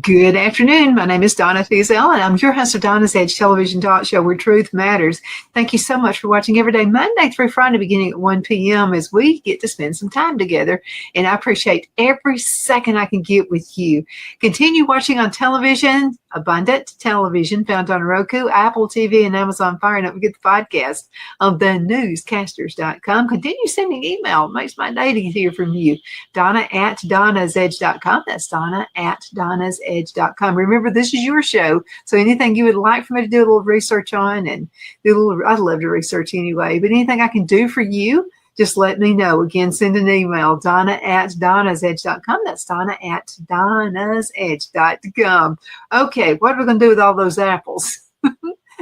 Good afternoon. My name is Donna Fiesel, and I'm your host of Donna's Edge television talk show where truth matters. Thank you so much for watching every day, Monday through Friday, beginning at 1 p.m. as we get to spend some time together. And I appreciate every second I can get with you. Continue watching on television, Abundant Television, found on Roku, Apple TV, and Amazon Fire. And don't forget the podcast of thenewscasters.com. Continue sending email. It makes my day to hear from you. Donna at donnasedge.com. That's Donna at donnasedge.com. Remember, this is your show. So anything you would like for me to do a little research on and do a little, I'd love to research anyway, but anything I can do for you, just let me know. Again, send an email, Donna at donnasedge.com. That's Donna at donnasedge.com. Okay, what are we going to do with all those apples?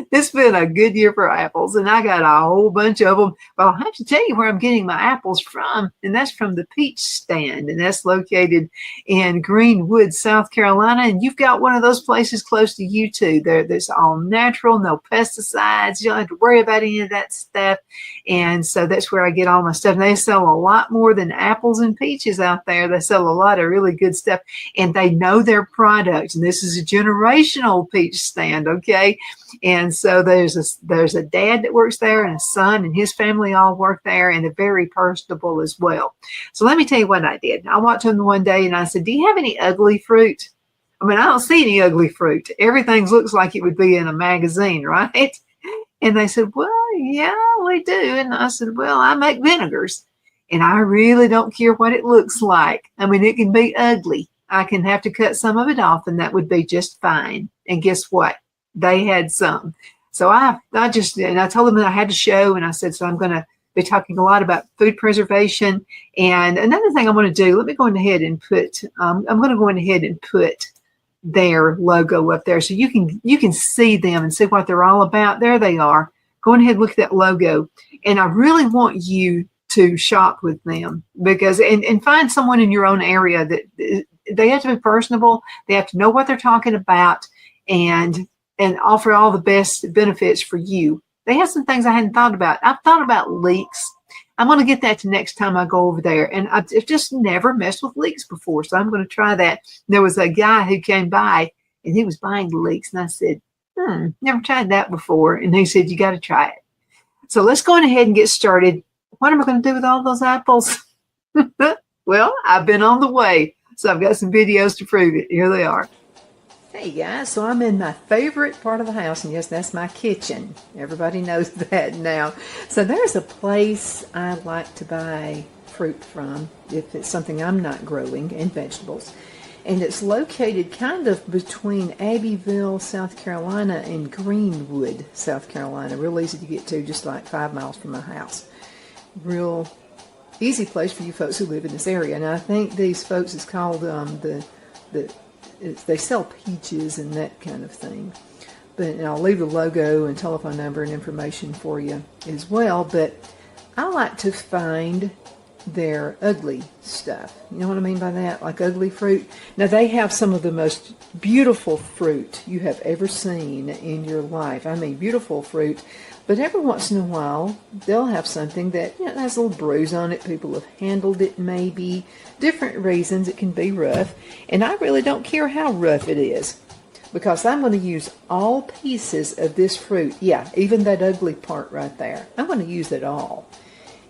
It's been a good year for apples, and I got a whole bunch of them. But I'll have to tell you where I'm getting my apples from, and that's from the Peach Stand, and that's located in Greenwood, South Carolina. And you've got one of those places close to you too. There's all natural, no pesticides. You don't have to worry about any of that stuff. And so that's where I get all my stuff. And they sell a lot more than apples and peaches out there. They sell a lot of really good stuff, and they know their product. And this is a generational peach stand, okay? And so there's a dad that works there and a son and his family all work there, and they're very personable as well. So let me tell you what I did. I walked to them one day and I said, do you have any ugly fruit? I mean, I don't see any ugly fruit. Everything looks like it would be in a magazine, right? And they said, well, yeah, we do. And I said, well, I make vinegars and I really don't care what it looks like. I mean, it can be ugly. I can have to cut some of it off and that would be just fine. And guess what? They had some. So I told them that I had to show, and I said, so I'm going to be talking a lot about food preservation. And another thing I want to do, let me go ahead and put, I'm going to go ahead and put their logo up there so you can see them and see what they're all about. There they are. Go ahead and look at that logo. And I really want you to shop with them because, and find someone in your own area that they have to be personable. They have to know what they're talking about and offer all the best benefits for you. They have some things I hadn't thought about. I've thought about leeks. I'm going to get that to next time I go over there. And I've just never messed with leeks before, so I'm going to try that. There was a guy who came by, and he was buying leeks, and I said, never tried that before. And he said, you got to try it. So let's go ahead and get started. What am I going to do with all those apples? Well, I've been on the way, so I've got some videos to prove it. Here they are. Hey guys, so I'm in my favorite part of the house, and yes, that's my kitchen. Everybody knows that now. So there's a place I like to buy fruit from if it's something I'm not growing, and vegetables. And it's located kind of between Abbeville, South Carolina, and Greenwood, South Carolina. Real easy to get to, just like 5 miles from my house. Real easy place for you folks who live in this area. And I think these folks is called they sell peaches and that kind of thing. And I'll leave the logo and telephone number and information for you as well. But I like to find their ugly stuff. You know what I mean by that? Like ugly fruit. Now, they have some of the most beautiful fruit you have ever seen in your life. I mean, beautiful fruit. But every once in a while, they'll have something that, has a little bruise on it. People have handled it maybe. Different reasons. It can be rough. And I really don't care how rough it is, because I'm going to use all pieces of this fruit. Yeah, even that ugly part right there. I'm going to use it all.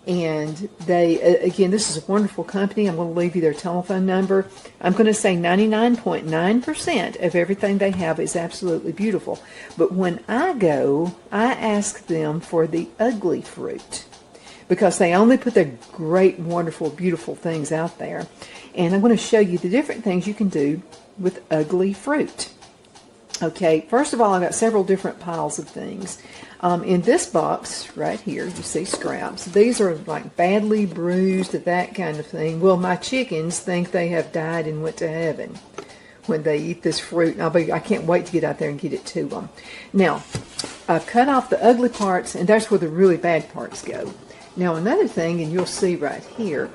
And they, again, this is a wonderful company. I'm going to leave you their telephone number. I'm going to say 99.9% of everything they have is absolutely beautiful. But when I go, I ask them for the ugly fruit, because they only put their great, wonderful, beautiful things out there. And I'm going to show you the different things you can do with ugly fruit. Okay, first of all, I've got several different piles of things. In this box right here, you see scraps. These are like badly bruised, that kind of thing. Well, my chickens think they have died and went to heaven when they eat this fruit. I can't wait to get out there and get it to them. Now, I've cut off the ugly parts, and that's where the really bad parts go. Now, another thing, and you'll see right here,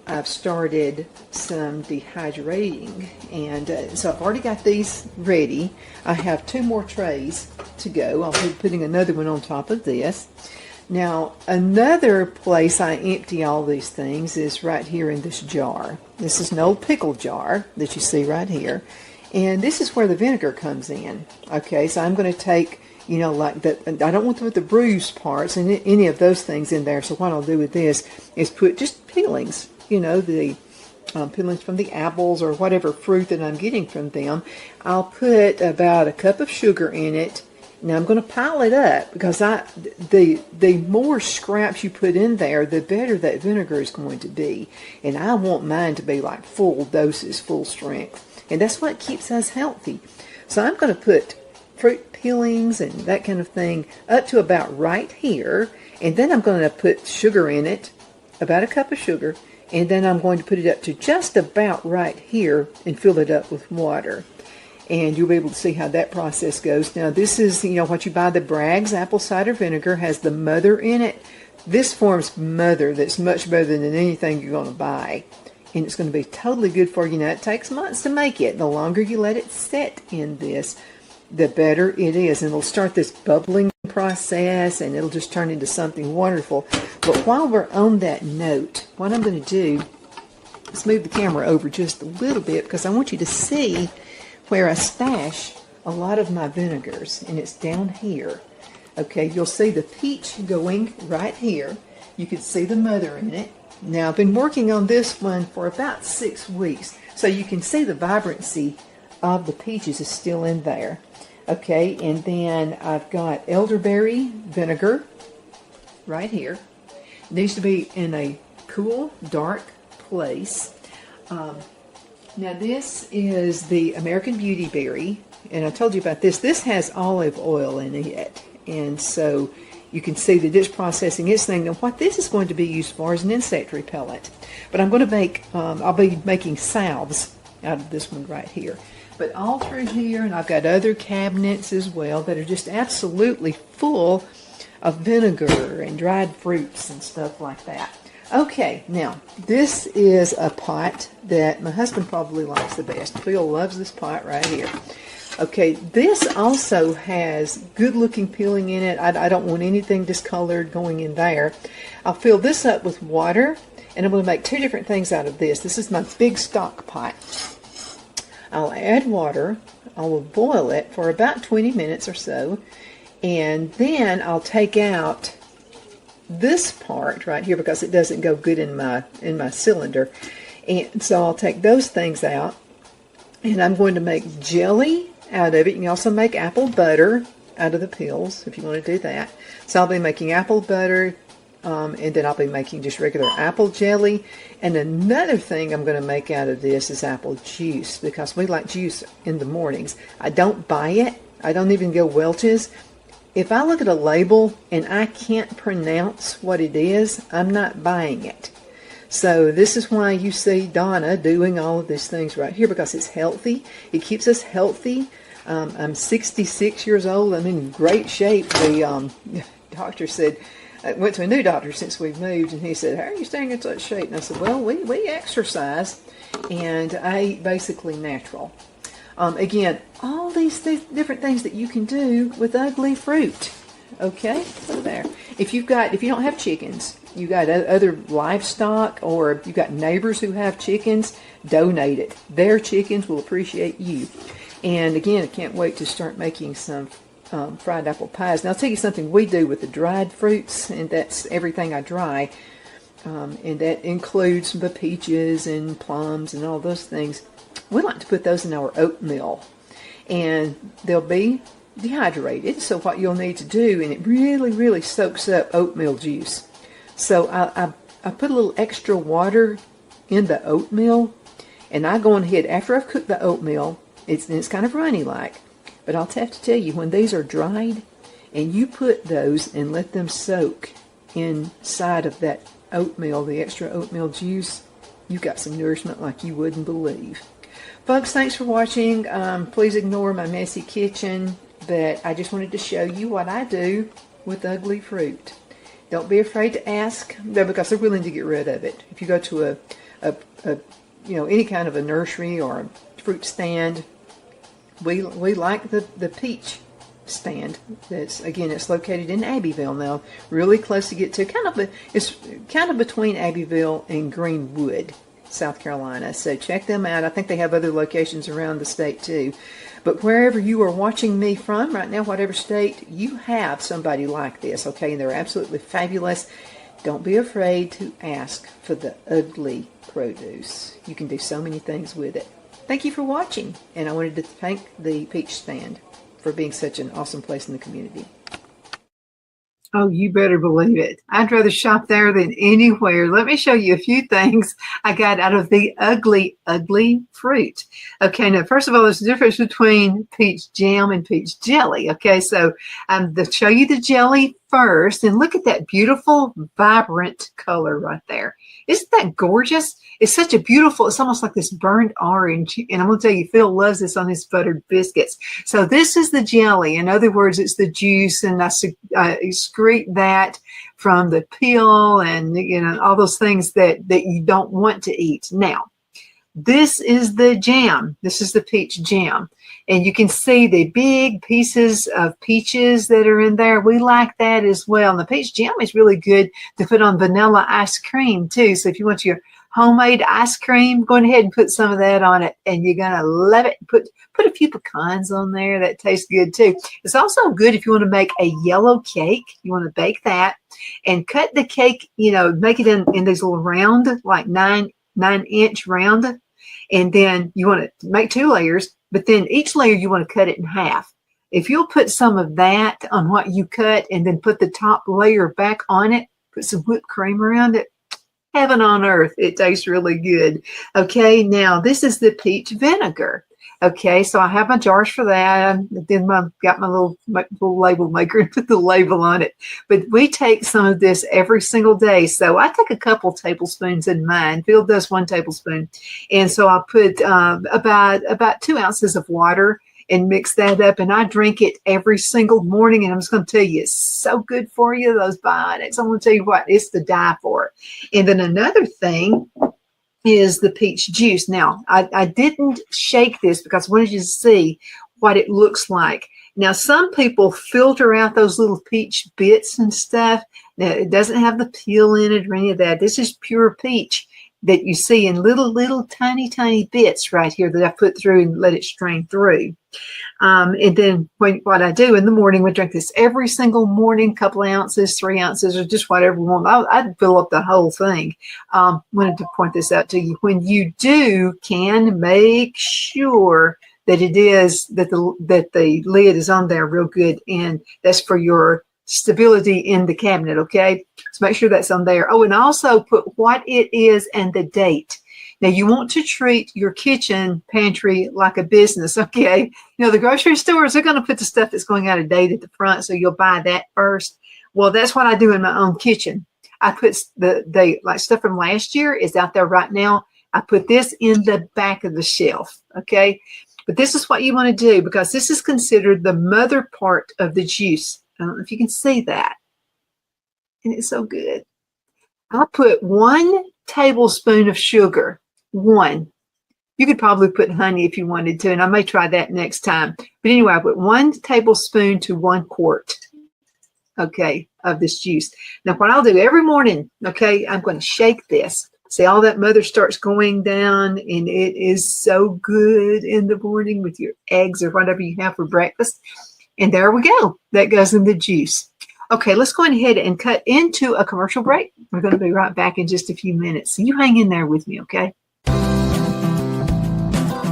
I've started some dehydrating, and so I've already got these ready. I have 2 more trays to go. I'll be putting another one on top of this. Now, another place I empty all these things is right here in this jar. This is an old pickle jar that you see right here. And this is where the vinegar comes in. Okay, so I'm going to take, you know, like that. I don't want to put the bruised parts and any of those things in there. So what I'll do with this is put just peelings, you know, the peelings from the apples or whatever fruit that I'm getting from them. I'll put about a cup of sugar in it. Now I'm going to pile it up because the more scraps you put in there, the better that vinegar is going to be. And I want mine to be like full doses, full strength. And that's what keeps us healthy. So I'm going to put fruit peelings and that kind of thing up to about right here. And then I'm going to put sugar in it, about a cup of sugar. And then I'm going to put it up to just about right here and fill it up with water. And you'll be able to see how that process goes. Now this is, you know, what you buy, the Bragg's apple cider vinegar has the mother in it. This forms mother that's much better than anything you're going to buy. And it's going to be totally good for you. Now it takes months to make it. The longer you let it set in this, the better it is. And it'll start this bubbling process and it'll just turn into something wonderful. But while we're on that note, what I'm going to do is move the camera over just a little bit because I want you to see where I stash a lot of my vinegars, and it's down here. Okay, you'll see the peach going right here. You can see the mother in it. Now, I've been working on this one for about 6 weeks, so you can see the vibrancy of the peaches is still in there. Okay, and then I've got elderberry vinegar right here. It needs to be in a cool, dark place. Now this is the American Beauty Berry, and I told you about this. This has olive oil in it, and so you can see that it's processing its thing. Now what this is going to be used for is an insect repellent. But I'm going to make, I'll be making salves out of this one right here. But all through here, and I've got other cabinets as well that are just absolutely full of vinegar and dried fruits and stuff like that. Okay, now, this is a pot that my husband probably likes the best. Phil loves this pot right here. Okay, this also has good-looking peeling in it. I don't want anything discolored going in there. I'll fill this up with water, and I'm going to make 2 different things out of this. This is my big stock pot. I'll add water. I will boil it for about 20 minutes or so, and then I'll take out this part right here because it doesn't go good in my cylinder, and so I'll take those things out, and I'm going to make jelly out of it. You can also make apple butter out of the peels if you want to do that. So I'll be making apple butter, and then I'll be making just regular apple jelly. And another thing I'm going to make out of this is apple juice, because we like juice in the mornings. I don't buy it. I don't even go Welch's. If I look at a label and I can't pronounce what it is, I'm not buying it. So this is why you see Donna doing all of these things right here, because it's healthy. It keeps us healthy. I'm 66 years old. I'm in great shape. The doctor said, I went to a new doctor since we've moved, and he said, how are you staying in such shape? And I said, well, we exercise, and I eat basically natural. Again, all these different things that you can do with ugly fruit. Okay, so there. If you don't have chickens, you got other livestock, or you got neighbors who have chickens, donate it. Their chickens will appreciate you. And again, I can't wait to start making some fried apple pies. Now I'll tell you something we do with the dried fruits, and that's everything I dry, and that includes the peaches and plums and all those things. We like to put those in our oatmeal, and they'll be dehydrated. So what you'll need to do, and it really, really soaks up oatmeal juice. So I put a little extra water in the oatmeal, and I go on ahead after I've cooked the oatmeal. It's kind of runny like, but I'll have to tell you, when these are dried, and you put those and let them soak inside of that oatmeal, the extra oatmeal juice, you've got some nourishment like you wouldn't believe. Folks, thanks for watching. Please ignore my messy kitchen, but I just wanted to show you what I do with ugly fruit. Don't be afraid to ask, though, because they're willing to get rid of it. If you go to any kind of a nursery or a fruit stand, we like the peach stand. It's located in Abbeville now, really close to get to. It's kind of between Abbeville and Greenwood. South Carolina. So check them out. I think they have other locations around the state too. But wherever you are watching me from right now, whatever state, you have somebody like this, okay? And they're absolutely fabulous. Don't be afraid to ask for the ugly produce. You can do so many things with it. Thank you for watching. And I wanted to thank the Peach Stand for being such an awesome place in the community. Oh, you better believe it. I'd rather shop there than anywhere. Let me show you a few things I got out of the ugly, ugly fruit. Okay, now, first of all, there's a difference between peach jam and peach jelly. Okay, so to show you the jelly first, and look at that beautiful, vibrant color right there. Isn't that gorgeous? It's such a beautiful, it's almost like this burnt orange. And I'm going to tell you, Phil loves this on his buttered biscuits. So this is the jelly. In other words, it's the juice, and I excrete that from the peel and, you know, all those things that you don't want to eat. Now, this is the jam. This is the peach jam. And you can see the big pieces of peaches that are in there. We like that as well. And the peach jam is really good to put on vanilla ice cream too. So if you want your homemade ice cream, go ahead and put some of that on it, and you're going to love it. Put a few pecans on there. That tastes good too. It's also good if you want to make a yellow cake. You want to bake that and cut the cake, you know, make it in these little round, like 9-inch round. And then you want to make 2 layers, but then each layer you want to cut it in half. If you'll put some of that on what you cut and then put the top layer back on it, put some whipped cream around it, heaven on earth, it tastes really good. Okay, now this is the peach vinegar. Okay, so I have my jars for that. Then got my little label maker and put the label on it. But we take some of this every single day. So I take a couple tablespoons in mine. Phil does 1 tablespoon. And so I put about 2 ounces of water and mix that up. And I drink it every single morning. And I'm just going to tell you, it's so good for you, those biotics. I'm going to tell you what, it's to die for. And then another thing is the peach juice. Now, I didn't shake this because I wanted you to see what it looks like. Now, some people filter out those little peach bits and stuff. Now, it doesn't have the peel in it or any of that. This is pure peach that you see in little tiny bits right here that I put through and let it strain through. And then what I do in the morning, we drink this every single morning, couple of ounces, 3 ounces, or just whatever we want. I'd fill up the whole thing. Wanted to point this out to you. When you can make sure that it is, that the lid is on there real good, and that's for your stability in the cabinet, okay? So make sure that's on there. Oh, and also put what it is and the date. Now, you want to treat your kitchen pantry like a business, okay? You know, the grocery stores, they're going to put the stuff that's going out of date at the front, so you'll buy that first. Well, that's what I do in my own kitchen. I put the like stuff from last year is out there right now. I put this in the back of the shelf, okay? But this is what you want to do, because this is considered the mother part of the juice. I don't know if you can see that. And it's so good. I put 1 tablespoon of sugar. 1. You could probably put honey if you wanted to, and I may try that next time. But anyway, I put 1 tablespoon to 1 quart, okay, of this juice. Now, what I'll do every morning, okay, I'm going to shake this. See, all that mother starts going down, and it is so good in the morning with your eggs or whatever you have for breakfast. And there we go. That goes in the juice. Okay, let's go ahead and cut into a commercial break. We're going to be right back in just a few minutes. So you hang in there with me, okay?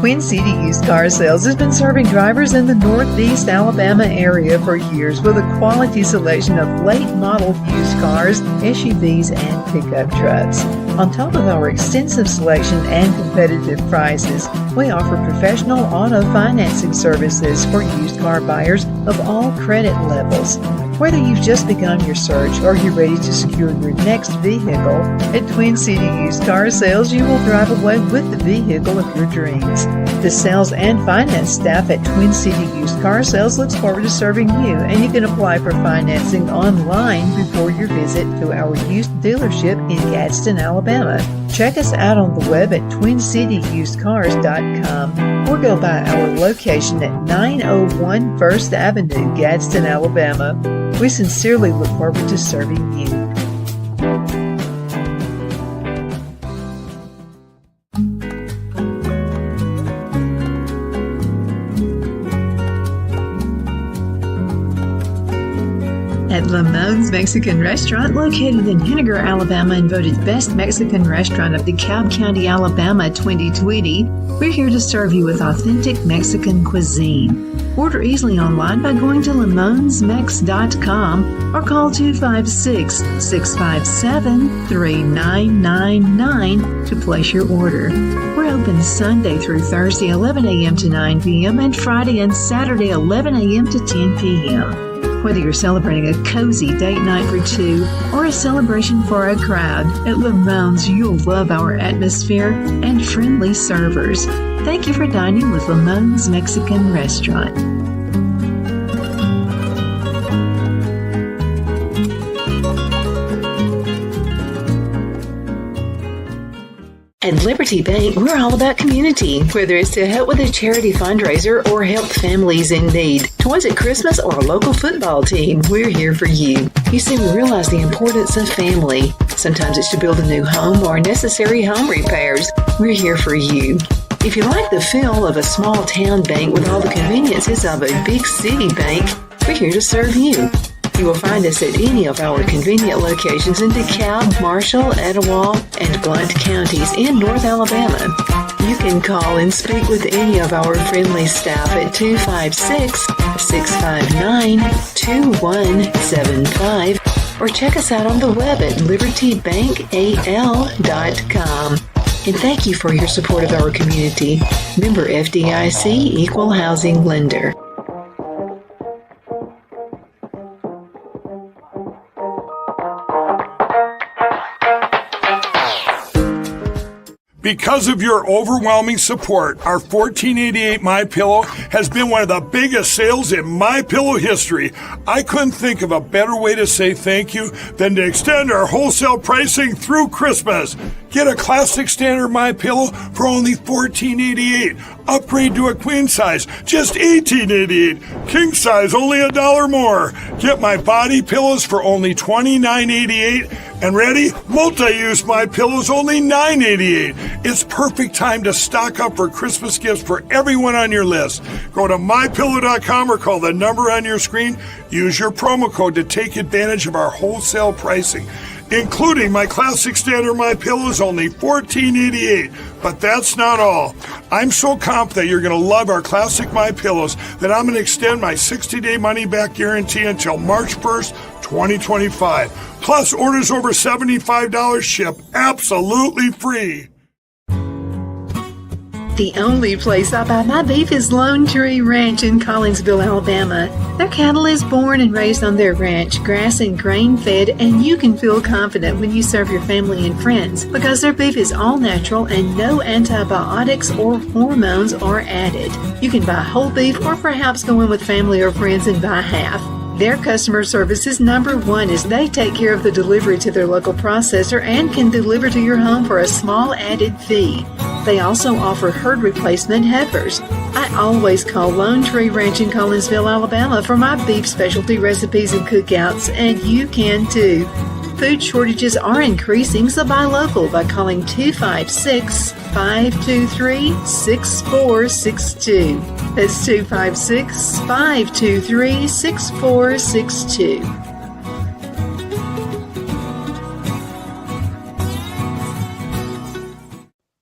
Queen City Used Car Sales has been serving drivers in the Northeast Alabama area for years with a quality selection of late model used cars, SUVs, and pickup trucks. On top of our extensive selection and competitive prices, we offer professional auto financing services for used car buyers of all credit levels. Whether you've just begun your search or you're ready to secure your next vehicle, at Twin City Used Car Sales, you will drive away with the vehicle of your dreams. The sales and finance staff at Twin City Used Car Sales looks forward to serving you, and you can apply for financing online before your visit to our used dealership in Gadsden, Alabama. Check us out on the web at twincityusedcars.com or go by our location at 901 First Avenue, Gadsden, Alabama. We sincerely look forward to serving you. At Lamone's Mexican Restaurant, located in Henniger, Alabama, and voted Best Mexican Restaurant of DeKalb County, Alabama 2020, we're here to serve you with authentic Mexican cuisine. Order easily online by going to lamonsmex.com or call 256-657-3999 to place your order. We're open Sunday through Thursday, 11 a.m. to 9 p.m. and Friday and Saturday, 11 a.m. to 10 p.m. Whether you're celebrating a cozy date night for two or a celebration for a crowd, at Lamone's you'll love our atmosphere and friendly servers. Thank you for dining with Lamone's Mexican Restaurant. At Liberty Bank, we're all about community. Whether it's to help with a charity fundraiser or help families in need, toys at Christmas, or a local football team, we're here for you. You see, we realize the importance of family. Sometimes it's to build a new home or necessary home repairs. We're here for you. If you like the feel of a small town bank with all the conveniences of a big city bank, we're here to serve you. You will find us at any of our convenient locations in DeKalb, Marshall, Etowah, and Blount counties in North Alabama. You can call and speak with any of our friendly staff at 256-659-2175 or check us out on the web at libertybankal.com. And thank you for your support of our community. Member FDIC, Equal Housing Lender. Because of your overwhelming support, our $14.88 MyPillow has been one of the biggest sales in MyPillow history. I couldn't think of a better way to say thank you than to extend our wholesale pricing through Christmas. Get a classic standard MyPillow for only $14.88. Upgrade to a queen size, just $18.88. King size, only $1 more. Get my body pillows for only $29.88. And ready? Multi-use MyPillows, only $9.88. It's perfect time to stock up for Christmas gifts for everyone on your list. Go to MyPillow.com or call the number on your screen. Use your promo code to take advantage of our wholesale pricing. Including my classic standard MyPillows, only $14.88. But that's not all. I'm so confident you're going to love our classic MyPillows that I'm going to extend my 60-day money-back guarantee until March 1st, 2025. Plus, orders over $75 ship absolutely free. The only place I buy my beef is Lone Tree Ranch in Collinsville, Alabama. Their cattle is born and raised on their ranch, grass and grain-fed, and you can feel confident when you serve your family and friends because their beef is all natural and no antibiotics or hormones are added. You can buy whole beef or perhaps go in with family or friends and buy half. Their customer service is number one as they take care of the delivery to their local processor and can deliver to your home for a small added fee. They also offer herd replacement heifers. I always call Lone Tree Ranch in Collinsville, Alabama for my beef specialty recipes and cookouts, and you can too. Food shortages are increasing, so buy local by calling 256-523-6462. That's 256-523-6462.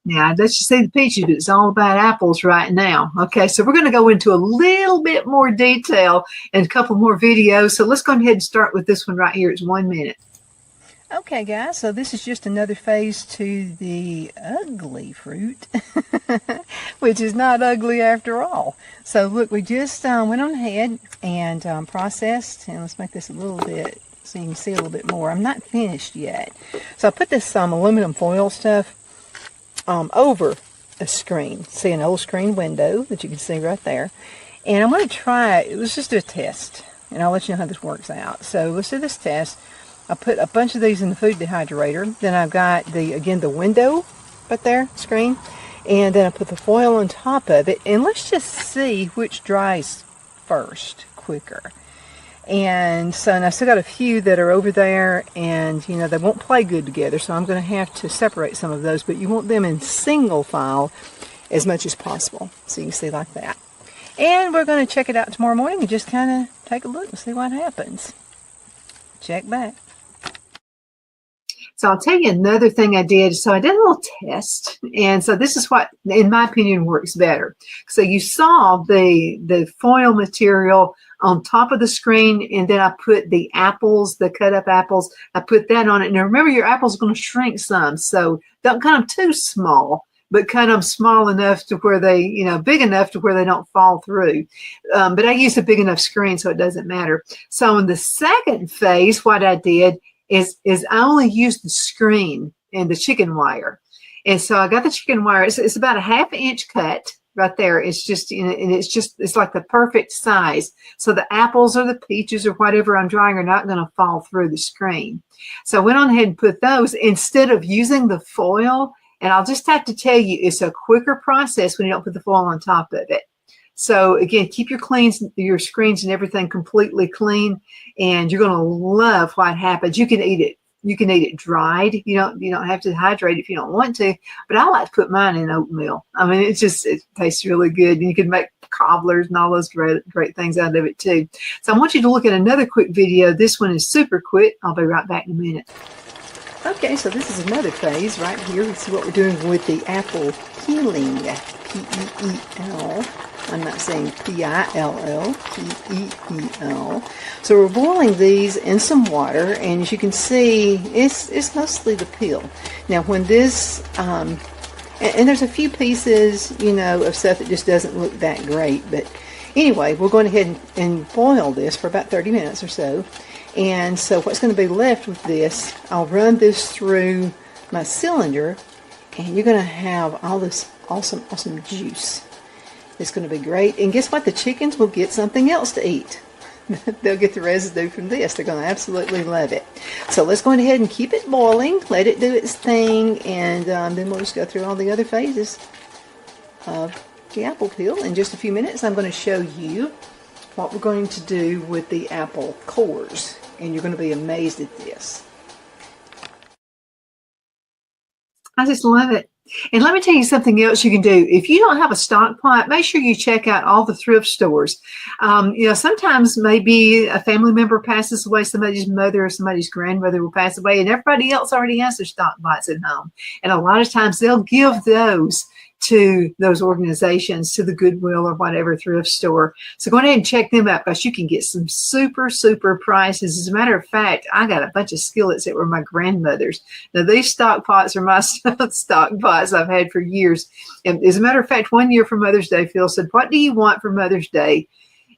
Now, let's just say the peaches, but it's all about apples right now. Okay, so we're going to go into a little bit more detail and a couple more videos. So let's go ahead and start with this one right here. It's 1 minute. Okay, guys, so this is just another phase to the ugly fruit, which is not ugly after all. So look, we just went on ahead and processed, and let's make this a little bit so you can see a little bit more. I'm not finished yet. So I put this aluminum foil stuff over a screen. See an old screen window that you can see right there. And I'm going to try it. Let's just do a test, and I'll let you know how this works out. So let's do this test. I put a bunch of these in the food dehydrator. Then I've got the window right there, screen. And then I put the foil on top of it. And let's just see which dries first, quicker. And so and I still got a few that are over there, and you know they won't play good together, so I'm going to have to separate some of those, but you want them in single file as much as possible, so you can see like that. And we're going to check it out tomorrow morning and just kind of take a look and see what happens. check back. So I'll tell you another thing I did. So I did a little test. And so this is what, in my opinion, works better. So you saw the foil material on top of the screen, and then I put the apples, the cut up apples, I put that on it. Now remember, your apples are going to shrink some. So don't cut them too small, but cut them small enough to where they, you know, big enough to where they don't fall through. But I used a big enough screen, so it doesn't matter. So in the second phase, what I did is I only used the screen and the chicken wire. And so I got the chicken wire. It's about a 1/2 inch cut right there. It's just, you know, and it's like the perfect size. So the apples or the peaches or whatever I'm drying are not going to fall through the screen. So I went on ahead and put those instead of using the foil. And I'll just have to tell you, it's a quicker process when you don't put the foil on top of it. So again, keep your screens and everything completely clean, and you're going to love what happens. You can eat it. You can eat it dried. You don't have to hydrate if you don't want to. But I like to put mine in oatmeal. I mean, it tastes really good. And you can make cobblers and all those great things out of it too. So I want you to look at another quick video. This one is super quick. I'll be right back in a minute. Okay, so this is another phase right here. This is what we're doing with the apple peeling. P-E-E-L. I'm not saying P-I-L-L, P-E-E-L. So we're boiling these in some water, and as you can see, it's mostly the peel. Now when this, and there's a few pieces, you know, of stuff that just doesn't look that great, but anyway, we're going ahead and boil this for about 30 minutes or so. And so what's going to be left with this, I'll run this through my cylinder, and you're going to have all this awesome juice. It's going to be great. And guess what? The chickens will get something else to eat. They'll get the residue from this. They're going to absolutely love it. So let's go ahead and keep it boiling. Let it do its thing. And then we'll just go through all the other phases of the apple peel. In just a few minutes, I'm going to show you what we're going to do with the apple cores. And you're going to be amazed at this. I just love it. And let me tell you something else you can do. If you don't have a stock pot, make sure you check out all the thrift stores. You know, sometimes maybe a family member passes away, somebody's mother or somebody's grandmother will pass away, and everybody else already has their stock pots at home. And a lot of times they'll give those to those organizations, to the Goodwill or whatever thrift store. So go ahead and check them out, because you can get some super prices. As a matter of fact, I got a bunch of skillets that were my grandmother's. Now these stock pots are my stock pots I've had for years. And as a matter of fact, one year for Mother's Day, Phil said, "What do you want for Mother's Day?"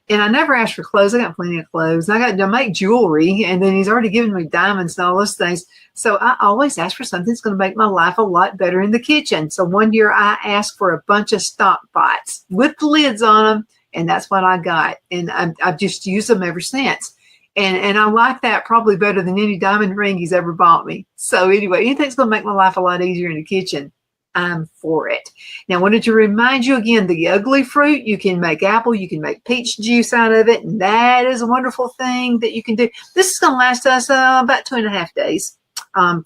And I never asked for clothes. I got plenty of clothes. I got to make jewelry, and then he's already given me diamonds and all those things. So I always ask for something that's going to make my life a lot better in the kitchen. So one year I asked for a bunch of stock pots with the lids on them, and that's what I got. And I've just used them ever since. And I like that probably better than any diamond ring he's ever bought me. So anyway, anything that's going to make my life a lot easier in the kitchen, I'm for it. Now, I wanted to remind you again, the ugly fruit, you can make apple, you can make peach juice out of it, and that is a wonderful thing that you can do. This is going to last us about 2.5 days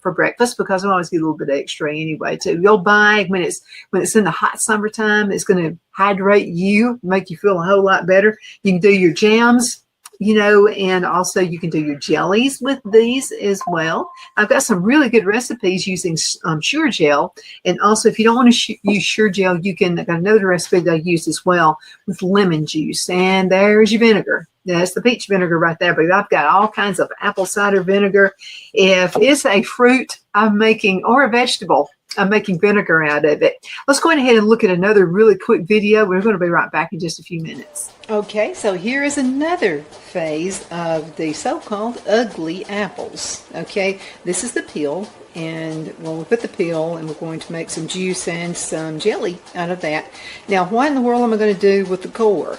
for breakfast, because I always get a little bit extra anyway too. You'll buy when it's in the hot summertime. It's going to hydrate you, make you feel a whole lot better. You can do your jams, you know, and also you can do your jellies with these as well. I've got some really good recipes using Sure Gel. And also, if you don't want to use Sure Gel, I got another recipe that I use as well with lemon juice. And there's your vinegar. That's the peach vinegar right there. But I've got all kinds of apple cider vinegar. If it's a fruit I'm making, or a vegetable, I'm making vinegar out of it. Let's go ahead and look at another really quick video. We're going to be right back in just a few minutes. Okay, so here is another phase of the so-called ugly apples. Okay, this is the peel, and we'll put the peel, and we're going to make some juice and some jelly out of that. Now, what in the world am I going to do with the core?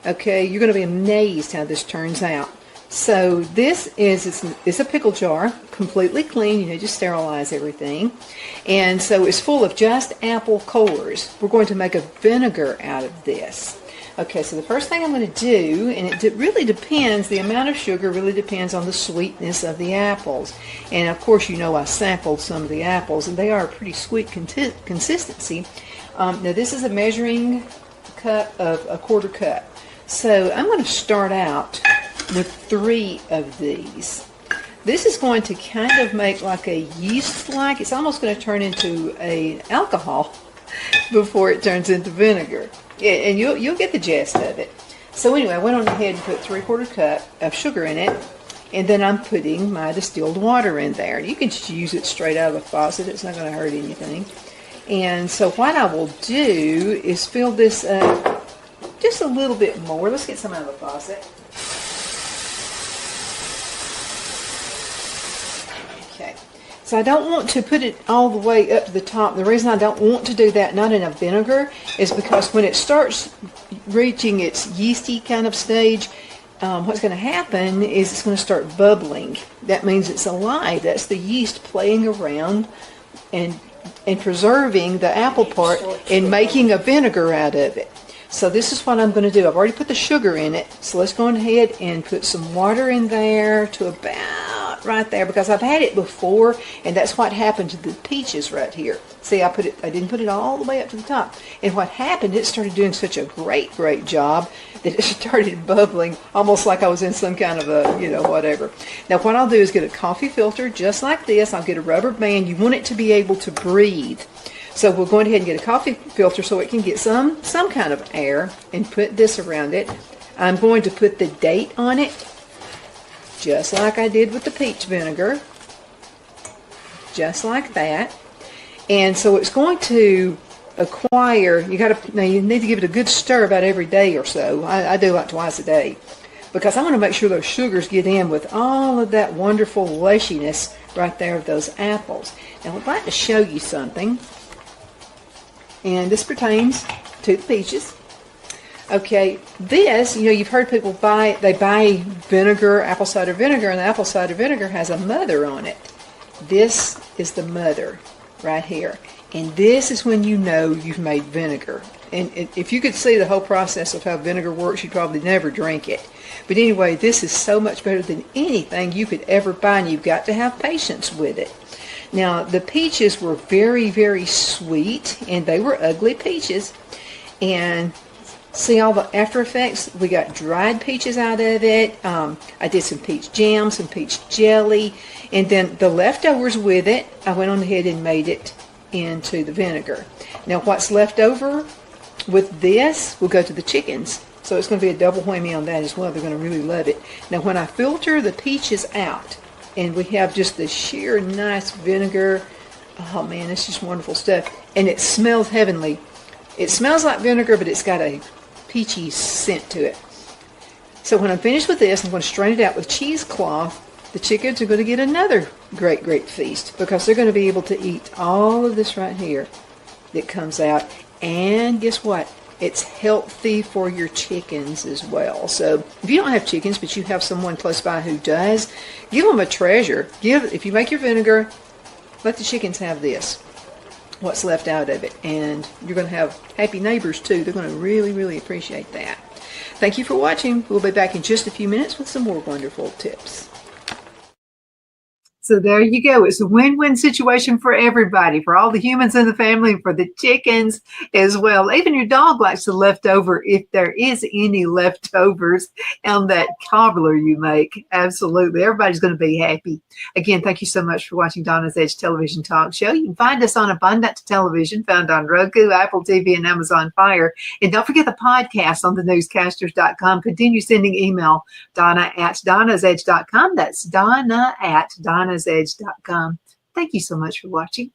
Okay, you're going to be amazed how this turns out. So this is a pickle jar, completely clean. You know, just sterilize everything. And so it's full of just apple cores. We're going to make a vinegar out of this. Okay, so the first thing I'm going to do, and it really depends, the amount of sugar really depends on the sweetness of the apples. And of course, you know, I sampled some of the apples, and they are a pretty sweet consistency. Now this is a measuring cup of a 1/4 cup. So I'm going to start out with 3 of these. this is going to kind of make like a yeast-like. It's almost going to turn into a alcohol before it turns into vinegar. Yeah, and you'll get the gist of it. So anyway, I went on ahead and put 3/4 cup of sugar in it, and then I'm putting my distilled water in there. You can just use it straight out of the faucet. It's not going to hurt anything. And so what I will do is fill this up just a little bit more. Let's get some out of the faucet. Okay. So I don't want to put it all the way up to the top. The reason I don't want to do that, not in a vinegar, is because when it starts reaching its yeasty kind of stage, what's going to happen is it's going to start bubbling. That means it's alive. That's the yeast playing around and preserving the apple part and making a vinegar out of it. So this is what I'm going to do. I've already put the sugar in it. So let's go ahead and put some water in there to about right there, because I've had it before, and that's what happened to the peaches right here. See, I didn't put it all the way up to the top. And what happened, it started doing such a great job that it started bubbling, almost like I was in some kind of a, whatever. Now what I'll do is get a coffee filter just like this. I'll get a rubber band. You want it to be able to breathe. So we'll go ahead and get a coffee filter so it can get some kind of air, and put this around it. I'm going to put the date on it, just like I did with the peach vinegar, just like that. And so it's going to acquire, now you need to give it a good stir about every day or so. I do like twice a day, because I want to make sure those sugars get in with all of that wonderful lushiness right there of those apples. Now I'd like to show you something, and this pertains to the peaches. Okay, this, you've heard people buy vinegar, apple cider vinegar, and the apple cider vinegar has a mother on it. This is the mother right here. And this is when you know you've made vinegar. And if you could see the whole process of how vinegar works, you'd probably never drink it. But anyway, this is so much better than anything you could ever buy, and you've got to have patience with it. Now, the peaches were very sweet, and they were ugly peaches. And see all the after effects? We got dried peaches out of it. I did some peach jam, some peach jelly, and then the leftovers with it, I went on ahead and made it into the vinegar. Now what's left over with this will go to the chickens. So it's going to be a double whammy on that as well. They're going to really love it. Now when I filter the peaches out, and we have just the sheer nice vinegar, oh man, it's just wonderful stuff. And it smells heavenly. It smells like vinegar, but it's got a peachy scent to it. So when I'm finished with this, I'm going to strain it out with cheesecloth. The chickens are going to get another great feast, because they're going to be able to eat all of this right here that comes out. And guess what? It's healthy for your chickens as well. So if you don't have chickens, but you have someone close by who does, give them a treasure. If you make your vinegar, let the chickens have this, what's left out of it. And you're going to have happy neighbors too. They're going to really appreciate that. Thank you for watching. We'll be back in just a few minutes with some more wonderful tips. So there you go. It's a win-win situation for everybody, for all the humans in the family, for the chickens as well. Even your dog likes the leftover, if there is any leftovers on that cobbler you make. Absolutely. Everybody's going to be happy. Again, thank you so much for watching Donna's Edge Television Talk Show. You can find us on Abundant Television, found on Roku, Apple TV, and Amazon Fire. And don't forget the podcast on thenewscasters.com. Continue sending email, Donna@donnasedge.com. That's Donna@donnasedge.com. Thank you so much for watching.